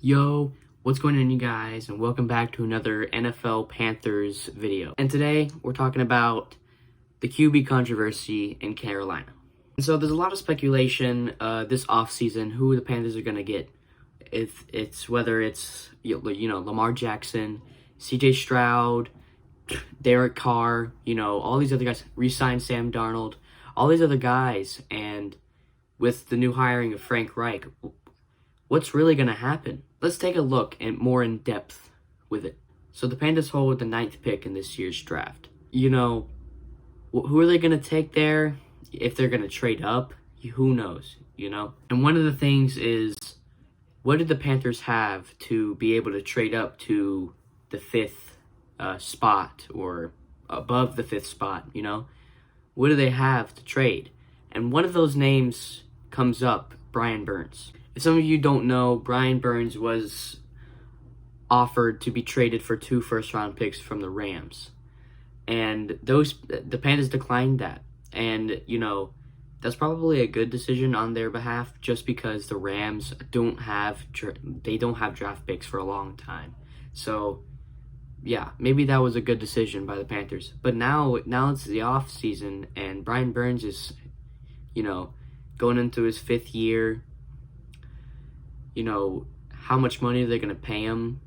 Yo, what's going on, you guys, and welcome back to another NFL Panthers video. And today we're talking about the QB controversy in Carolina. And so there's a lot of speculation this offseason who the Panthers are going to get. Whether it's Lamar Jackson, CJ Stroud, Derek Carr, all these other guys, re-signed Sam Darnold, all these other guys, and with the new hiring of Frank Reich, what's really going to happen? Let's take a look and more in depth with it. So the Panthers hold the 9th pick in this year's draft. Who are they going to take there? If they're going to trade up, who knows, And one of the things is, what did the Panthers have to be able to trade up to the 5th spot or above the 5th spot, What do they have to trade? And one of those names comes up, Brian Burns. If some of you don't know, Brian Burns was offered to be traded for 2 first-round picks from the Rams. And the Panthers declined that. And, that's probably a good decision on their behalf, just because the Rams don't have draft picks for a long time. So, yeah, maybe that was a good decision by the Panthers. But now it's the off season, and Brian Burns is, going into his 5th year. How much money are they going to pay him,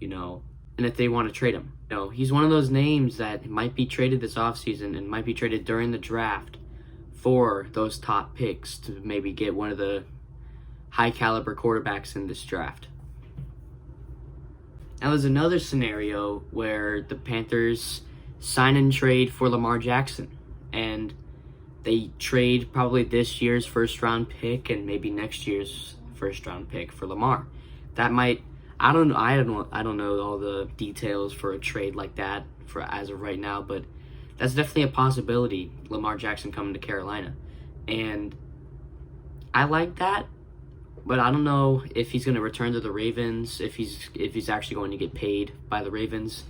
and if they want to trade him. He's one of those names that might be traded this offseason and might be traded during the draft for those top picks to maybe get one of the high-caliber quarterbacks in this draft. Now, there's another scenario where the Panthers sign and trade for Lamar Jackson, and they trade probably this year's first-round pick and maybe next year's first-round pick for Lamar. That might, I don't know all the details for a trade like that for as of right now, but that's definitely a possibility. Lamar Jackson coming to Carolina, and I like that, but I don't know if he's going to return to the Ravens. If he's actually going to get paid by the Ravens,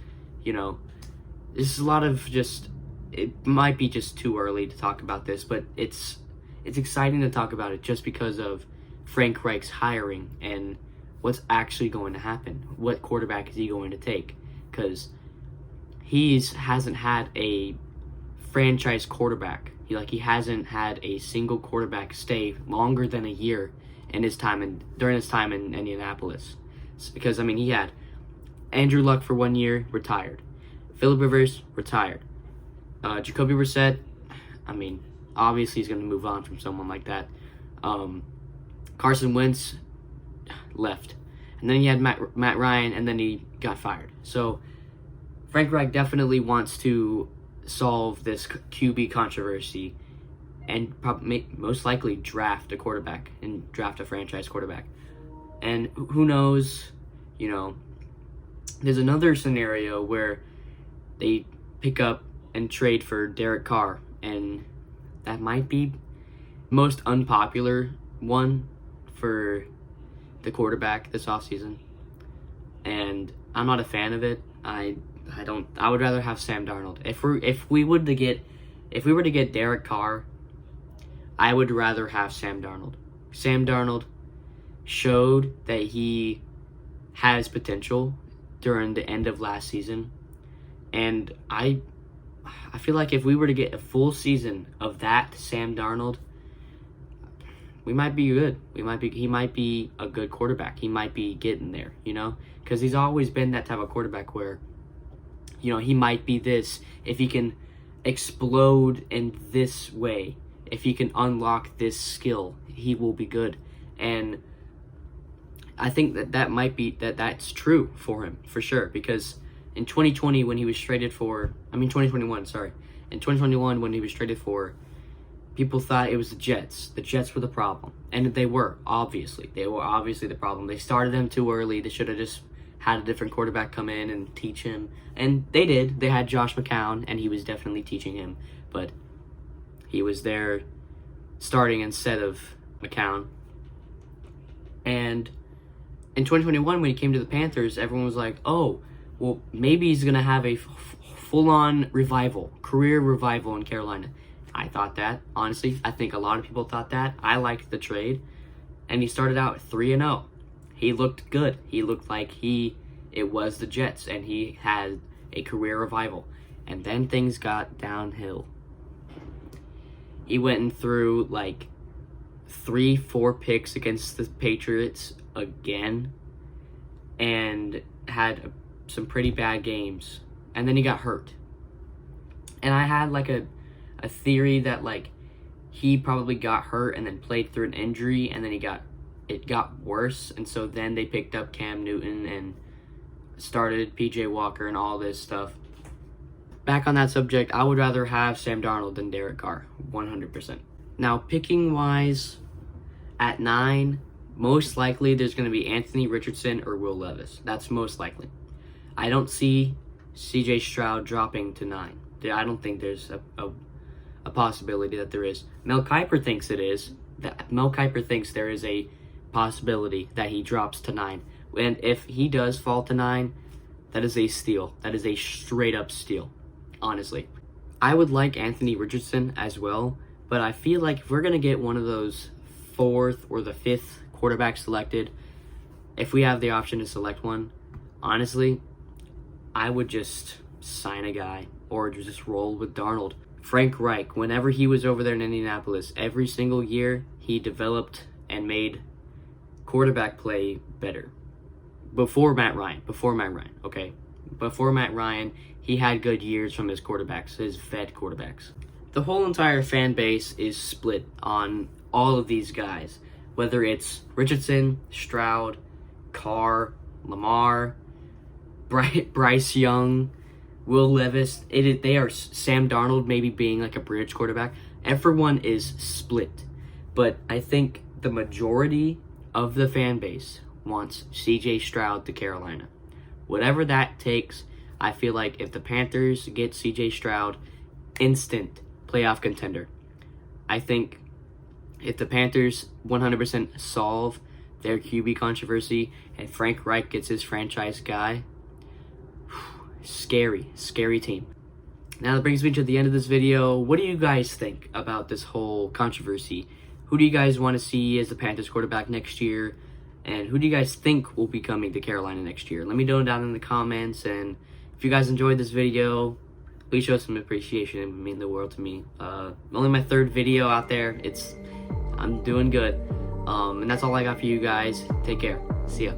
this is a lot of just. It might be just too early to talk about this, but it's exciting to talk about it just because of Frank Reich's hiring and what's actually going to happen. What quarterback is he going to take? Because he hasn't had a franchise quarterback. He hasn't had a single quarterback stay longer than a year during his time in Indianapolis. Because he had Andrew Luck for 1 year, retired. Phillip Rivers, retired. Jacoby Brissett, obviously he's going to move on from someone like that. Carson Wentz left. And then he had Matt Ryan, and then he got fired. So Frank Reich definitely wants to solve this QB controversy and most likely draft a quarterback and draft a franchise quarterback. And who knows, there's another scenario where they pick up and trade for Derek Carr, and that might be most unpopular one for the quarterback this offseason, and I'm not a fan of it. I would rather have Sam Darnold. If we were to get Derek Carr, I would rather have Sam Darnold. Sam Darnold showed that he has potential during the end of last season, and I feel like if we were to get a full season of that Sam Darnold, we might be good. He might be a good quarterback. He might be getting there, because he's always been that type of quarterback where, he might be this. If he can explode in this way, if he can unlock this skill, he will be good. And I think that's true for him, for sure, because in 2020 when he was traded for, 2021, sorry. In 2021 when he was traded for, people thought it was the Jets. The Jets were the problem. And they were, obviously. They were obviously the problem. They started them too early. They should have just had a different quarterback come in and teach him. And they did. They had Josh McCown, and he was definitely teaching him. But he was there starting instead of McCown. And in 2021, when he came to the Panthers, everyone was like, oh, well, maybe he's going to have a full-on revival, career revival in Carolina. I thought that. Honestly, I think a lot of people thought that. I liked the trade. And he started out 3-0. he looked good. He looked like it was the Jets, and he had a career revival. And then things got downhill. He went and threw like 3-4 picks against the Patriots again, and had some pretty bad games. And then he got hurt. And I had like a theory that like he probably got hurt and then played through an injury, and then it got worse, and so then they picked up Cam Newton and started PJ Walker and all this stuff. Back on that subject, I would rather have Sam Darnold than Derek Carr, 100%. Now, picking wise, at 9, most likely there's going to be Anthony Richardson or Will Levis. That's most likely. I don't see CJ Stroud dropping to 9. I don't think there's a possibility that there is. Mel Kiper thinks it is. Mel Kiper thinks there is a possibility that he drops to 9. And if he does fall to 9, that is a steal. That is a straight up steal, honestly. I would like Anthony Richardson as well, but I feel like if we're going to get one of those 4th or the 5th quarterback selected, if we have the option to select one, honestly, I would just sign a guy or just roll with Darnold. Frank Reich, whenever he was over there in Indianapolis, every single year he developed and made quarterback play better. Before Matt Ryan, okay? Before Matt Ryan, he had good years from his quarterbacks, his vet quarterbacks. The whole entire fan base is split on all of these guys, whether it's Richardson, Stroud, Carr, Lamar, Bryce Young, Will Levis. They are Sam Darnold maybe being like a bridge quarterback. Everyone is split, but I think the majority of the fan base wants CJ Stroud to Carolina. Whatever that takes, I feel like if the Panthers get CJ Stroud, instant playoff contender. I think if the Panthers 100% solve their QB controversy and Frank Reich gets his franchise guy, scary team. Now that brings me to the end of this video. What do you guys think about this whole controversy? Who do you guys want to see as the Panthers quarterback next year? And who do you guys think will be coming to Carolina next year? Let me know down in the comments. And if you guys enjoyed this video, please show some appreciation. It would mean the world to me. Only my 3rd video out there. I'm doing good. And that's all I got for you guys. Take care. See ya.